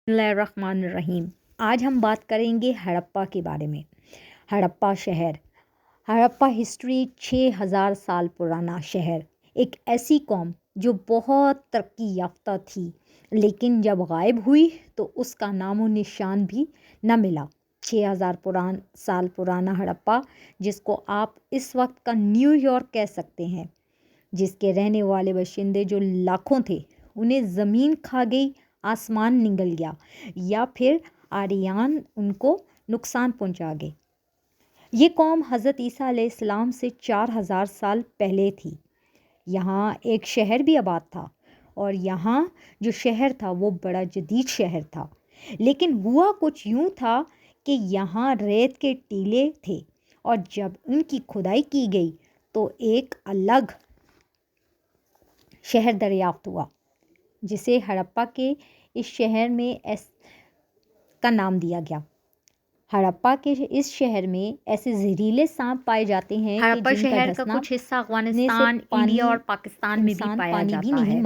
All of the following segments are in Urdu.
بسم اللہ الرحمن الرحیم۔ آج ہم بات کریں گے ہڑپا کے بارے میں۔ ہڑپا شہر، ہڑپا ہسٹری 6000 سال پرانا شہر، ایک ایسی قوم جو بہت ترقی یافتہ تھی لیکن جب غائب ہوئی تو اس کا نام و نشان بھی نہ ملا۔ 6000 سال پرانا ہڑپا، جس کو آپ اس وقت کا نیو یارک کہہ سکتے ہیں، جس کے رہنے والے باشندے جو لاکھوں تھے، انہیں زمین کھا گئی، آسمان نگل گیا یا پھر آریان ان کو نقصان پہنچا گئے۔ یہ قوم حضرت عیسیٰ علیہ السلام سے 4000 سال پہلے تھی۔ یہاں ایک شہر بھی آباد تھا اور یہاں جو شہر تھا وہ بڑا جدید شہر تھا، لیکن ہوا کچھ یوں تھا کہ یہاں ریت کے ٹیلے تھے اور جب ان کی کھدائی کی گئی تو ایک الگ شہر دریافت ہوا جسے ہڑپا کے اس شہر میں کا نام دیا گیا۔ ہڑپا کے اس شہر میں ایسے زہریلے سانپ پائے جاتے ہیں ہڑپا شہر کا کچھ حصہ افغانستان، انڈیا اور پاکستان میں بھی پایا جاتا ہے،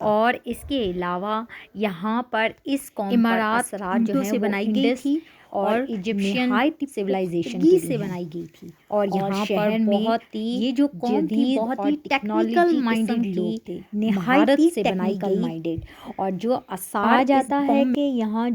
اور اس کے علاوہ یہاں پر اس قوم عمارات پر اثرات جو سے بنائی گئی تھی اور ایجپشین سویلائزیشن سے بنائی گئی تھی، اور یہاں پر بہت ہی یہ جو قوم تھی بہت ہی ٹیکنیکل مائنڈڈ لوگ تھے، مہارت سے بنائی گئی، اور جو کہا جاتا ہے کہ یہاں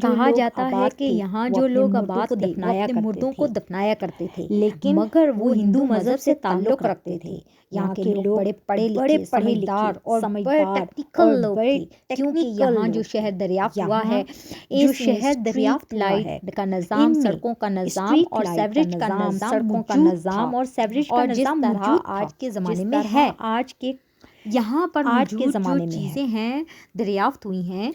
جو لوگ آباد تھے وہ اپنے مردوں کو دفنایا کرتے تھے، لیکن مگر وہ ہندو مذہب سے تعلق رکھتے تھے۔ یہاں کے لوگ بڑے پڑھے لکھے، سمجھدار اور بڑے ٹیکنیکل لوگ تھے، کیونکہ یہاں جو شہر دریافت ہوا ہے، جو شہر دریافت لائٹ کا نظام، سڑکوں کا نظام اور سیوریج کا نظام، سڑکوں کا نظام اور سیوریج کا نظام موجود آج کے زمانے میں ہے۔ آج کے یہاں پر آج کے موجود زمانے جو میں چیزیں ہیں دریافت ہوئی ہیں،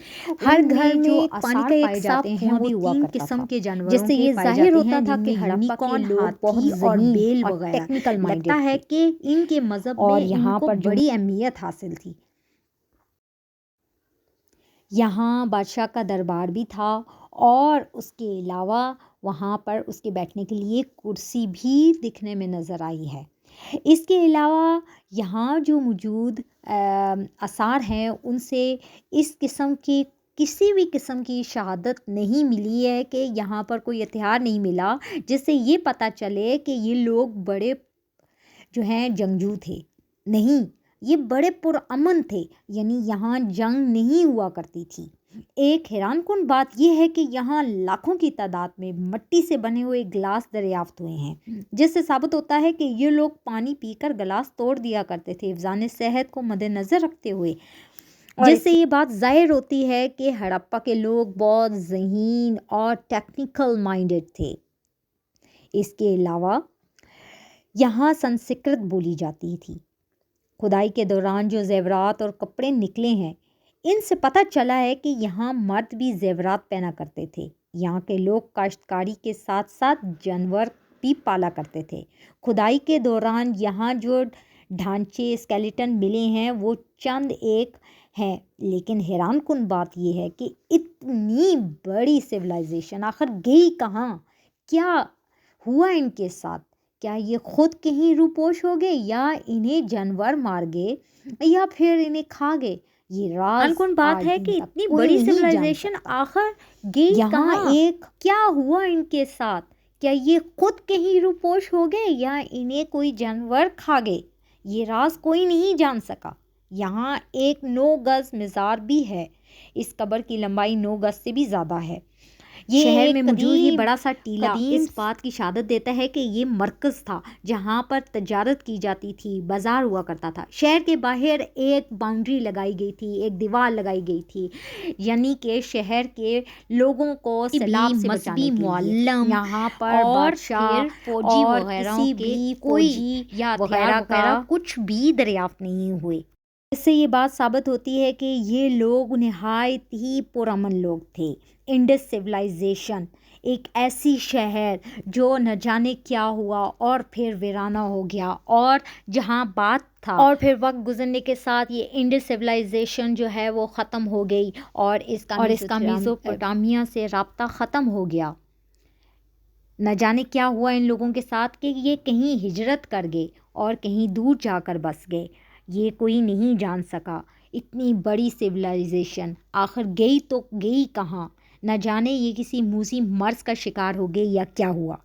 ہر گھر میں جو پانی آثار کا ایک پائے صاف جاتے ہیں کنواں وہ بھی ہوا 3 کرتا قسم تھا، کے جانوروں جس سے کے یہ پائے ظاہر جاتے ہوتا ہیں، تھا جن کہ میں ہڑپا کے یونیکارن، لوگ بہت ہاتھی اور ذہین بیل اور وغیرہ۔ ٹیکنیکل مائنڈڈ لگتا ہے تھے، کہ ان کے مذہب اور میں یہاں ان کو پر جو بڑی اہمیت حاصل تھی۔ یہاں بادشاہ کا دربار بھی تھا اور اس کے علاوہ وہاں پر اس کے بیٹھنے کے لیے کرسی بھی دکھنے میں نظر آئی ہے۔ اس کے علاوہ یہاں جو موجود آثار ہیں ان سے اس قسم کی کسی بھی قسم کی شہادت نہیں ملی ہے کہ یہاں پر کوئی ہتھیار نہیں ملا جس سے یہ پتہ چلے کہ یہ لوگ بڑے جو ہیں جنگجو تھے۔ نہیں، یہ بڑے پرامن تھے، یعنی یہاں جنگ نہیں ہوا کرتی تھی۔ ایک حیران کن بات یہ ہے کہ یہاں لاکھوں کی تعداد میں مٹی سے بنے ہوئے گلاس دریافت ہوئے ہیں، جس سے ثابت ہوتا ہے کہ یہ لوگ پانی پی کر گلاس توڑ دیا کرتے تھے، حفظان صحت کو مد نظر رکھتے ہوئے، جس سے یہ بات ظاہر ہوتی ہے کہ ہڑپا کے لوگ بہت ذہین اور ٹیکنیکل مائنڈڈ تھے۔ اس کے علاوہ یہاں سنسکرت بولی جاتی تھی۔ کھدائی کے دوران جو زیورات اور کپڑے نکلے ہیں، ان سے پتہ چلا ہے کہ یہاں مرد بھی زیورات پہنا کرتے تھے۔ یہاں کے لوگ کاشتکاری کے ساتھ ساتھ جانور بھی پالا کرتے تھے۔ کھدائی کے دوران یہاں جو ڈھانچے، اسکیلیٹن ملے ہیں وہ چند ایک ہیں، لیکن حیران کن بات یہ ہے کہ اتنی بڑی سویلائزیشن آخر گئی کہاں؟ کیا ہوا ان کے ساتھ؟ کیا یہ خود کہیں روپوش ہو گئے یا انہیں جانور مار گئے یا پھر انہیں کھا گئے؟ یہ راز کن بات ہے کہ اتنی بڑی سویلائزیشن آخر گئی کہاں؟ کیا ہوا ان کے ساتھ؟ کیا یہ خود کہیں روپوش ہو گئے یا انہیں کوئی جانور کھا گئے؟ یہ راز کوئی نہیں جان سکا۔ یہاں ایک 9 گز مزار بھی ہے۔ اس قبر کی لمبائی 9 گز سے بھی زیادہ ہے۔ شہر میں موجود یہ بڑا سا ٹیلا اس بات کی شہادت دیتا ہے کہ یہ مرکز تھا جہاں پر تجارت کی جاتی تھی، بازار ہوا کرتا تھا۔ شہر کے باہر ایک باؤنڈری لگائی گئی تھی، ایک دیوار لگائی گئی تھی، یعنی کہ شہر کے لوگوں کو سیلاب سے بچانے کے لیے۔ معلم یہاں پر بادشاہ فوجی اور وغیرہ کسی کے بھی کوئی فوجی یا وغیرہ وغیرہ کچھ بھی دریافت نہیں ہوئے۔ اس سے یہ بات ثابت ہوتی ہے کہ یہ لوگ نہایت ہی پرامن لوگ تھے۔ انڈس سویلائزیشن ایک ایسی شہر جو نہ جانے کیا ہوا اور پھر ویرانہ ہو گیا، اور جہاں بات تھا اور پھر وقت گزرنے کے ساتھ یہ انڈس سویلائزیشن جو ہے وہ ختم ہو گئی اور اس کا میزوپوٹامیہ سے رابطہ ختم ہو گیا۔ نہ جانے کیا ہوا ان لوگوں کے ساتھ کہ یہ کہیں ہجرت کر گئے اور کہیں دور جا کر بس گئے، یہ کوئی نہیں جان سکا۔ اتنی بڑی سویلائزیشن آخر گئی تو گئی کہاں؟ نہ جانے یہ کسی موذی مرض کا شکار ہو گئے یا کیا ہوا۔